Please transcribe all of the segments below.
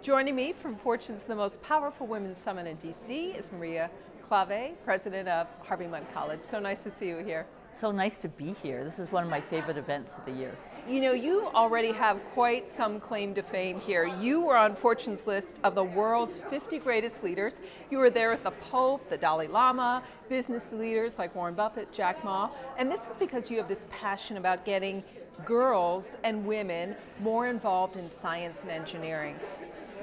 Joining me from Fortune's The Most Powerful Women's Summit in DC is Maria Klawe, president of Harvey Mudd College. So nice to see you here. So nice to be here. This is one of my favorite events of the year. You know, you already have quite some claim to fame here. You were on Fortune's list of the world's 50 greatest leaders. You were there with the Pope, the Dalai Lama, business leaders like Warren Buffett, Jack Ma, and this is because you have this passion about getting girls and women more involved in science and engineering.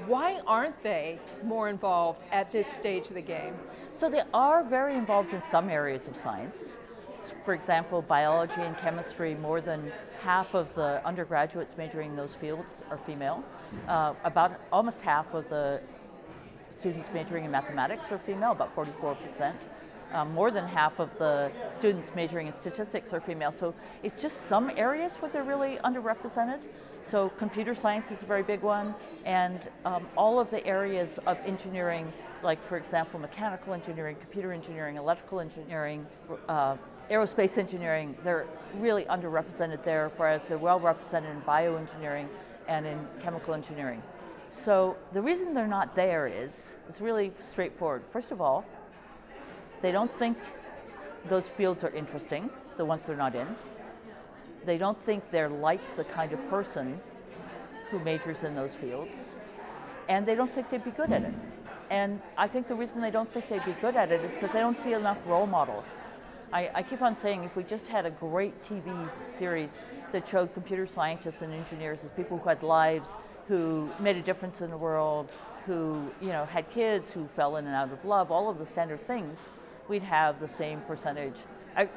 Why aren't they more involved at this stage of the game? So they are very involved in some areas of science. For example, biology and chemistry, more than half of the undergraduates majoring in those fields are female. About almost half of the students majoring in mathematics are female, about 44%. More than half of the students majoring in statistics are female. So it's just some areas where they're really underrepresented. So computer science is a very big one, and all of the areas of engineering, like for example, mechanical engineering, computer engineering, electrical engineering, aerospace engineering, they're really underrepresented there, whereas they're well represented in bioengineering and in chemical engineering. So the reason they're not there is, it's really straightforward. First of all, they don't think those fields are interesting, the ones they're not in. They don't think they're like the kind of person who majors in those fields, and they don't think they'd be good at it. And I think the reason they don't think they'd be good at it is because they don't see enough role models. I keep on saying, if we just had a great TV series that showed computer scientists and engineers as people who had lives, who made a difference in the world, who had kids, who fell in and out of love, all of the standard things, we'd have the same percentage,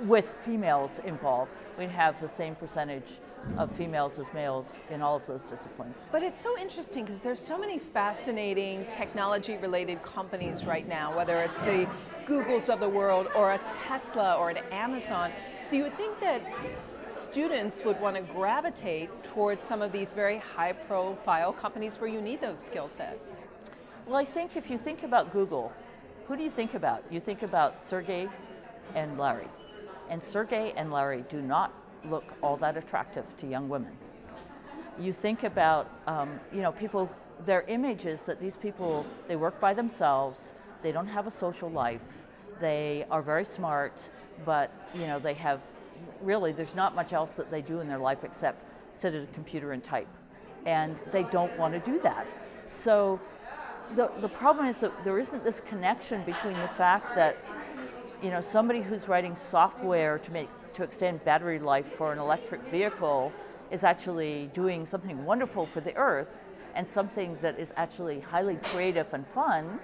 with females involved, we'd have the same percentage of females as males in all of those disciplines. But it's so interesting because there's so many fascinating technology-related companies right now, whether it's the Googles of the world or a Tesla or an Amazon. So you would think that students would want to gravitate towards some of these very high-profile companies where you need those skill sets. Well, I think if you think about Google, who do you think about? You think about Sergey and Larry. And Sergey and Larry do not look all that attractive to young women. You think about, people, their image is that these people, they work by themselves, they don't have a social life, they are very smart, but they have, really, there's not much else that they do in their life except sit at a computer and type. And they don't want to do that. So the problem is that there isn't this connection between the fact that somebody who's writing software to extend battery life for an electric vehicle is actually doing something wonderful for the earth, and something that is actually highly creative and fun.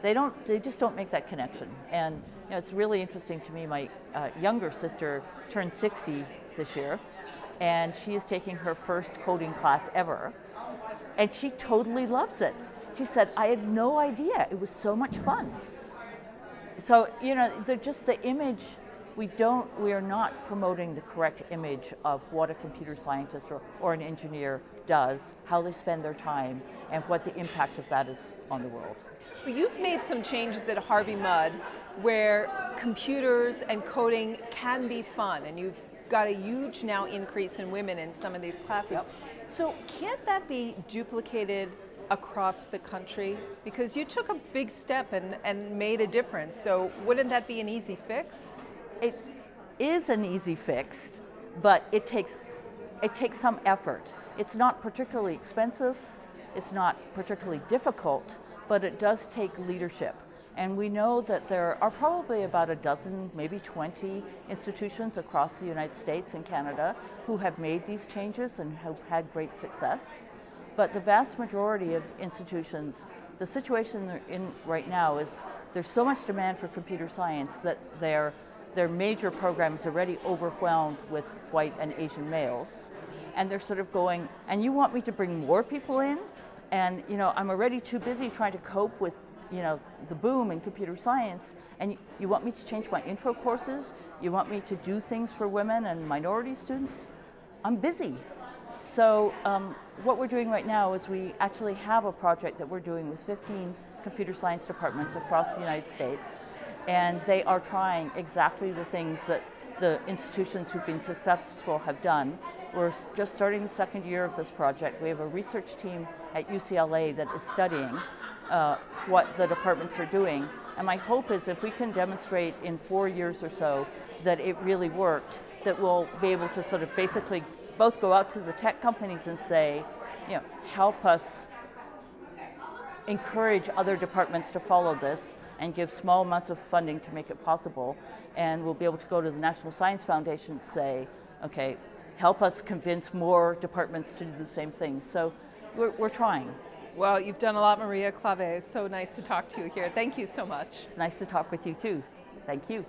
They just don't make that connection. And it's really interesting to me. My younger sister turned 60 this year, and she is taking her first coding class ever, and she totally loves it. She said, I had no idea, it was so much fun. So, they're just the image, we are not promoting the correct image of what a computer scientist or an engineer does, how they spend their time, and what the impact of that is on the world. Well, you've made some changes at Harvey Mudd where computers and coding can be fun, and you've got a huge now increase in women in some of these classes. Yep. So can't that be duplicated across the country? Because you took a big step and made a difference, so wouldn't that be an easy fix? It is an easy fix, but it takes some effort. It's not particularly expensive, it's not particularly difficult, but it does take leadership. And we know that there are probably about a dozen, maybe 20 institutions across the United States and Canada who have made these changes and have had great success. But the vast majority of institutions, the situation they're in right now is there's so much demand for computer science that their major programs are already overwhelmed with white and Asian males. And they're sort of going, and you want me to bring more people in? And I'm already too busy trying to cope with the boom in computer science, and you want me to change my intro courses? You want me to do things for women and minority students? I'm busy. So what we're doing right now is we actually have a project that we're doing with 15 computer science departments across the United States, and they are trying exactly the things that the institutions who've been successful have done. We're just starting the second year of this project. We have a research team at UCLA that is studying what the departments are doing. And my hope is if we can demonstrate in 4 years or so that it really worked, that we'll be able to sort of basically both go out to the tech companies and say, you know, help us encourage other departments to follow this and give small amounts of funding to make it possible. And we'll be able to go to the National Science Foundation and say, okay, help us convince more departments to do the same thing. So we're trying. Well, you've done a lot, Maria Klawe. It's so nice to talk to you here. Thank you so much. It's nice to talk with you too. Thank you.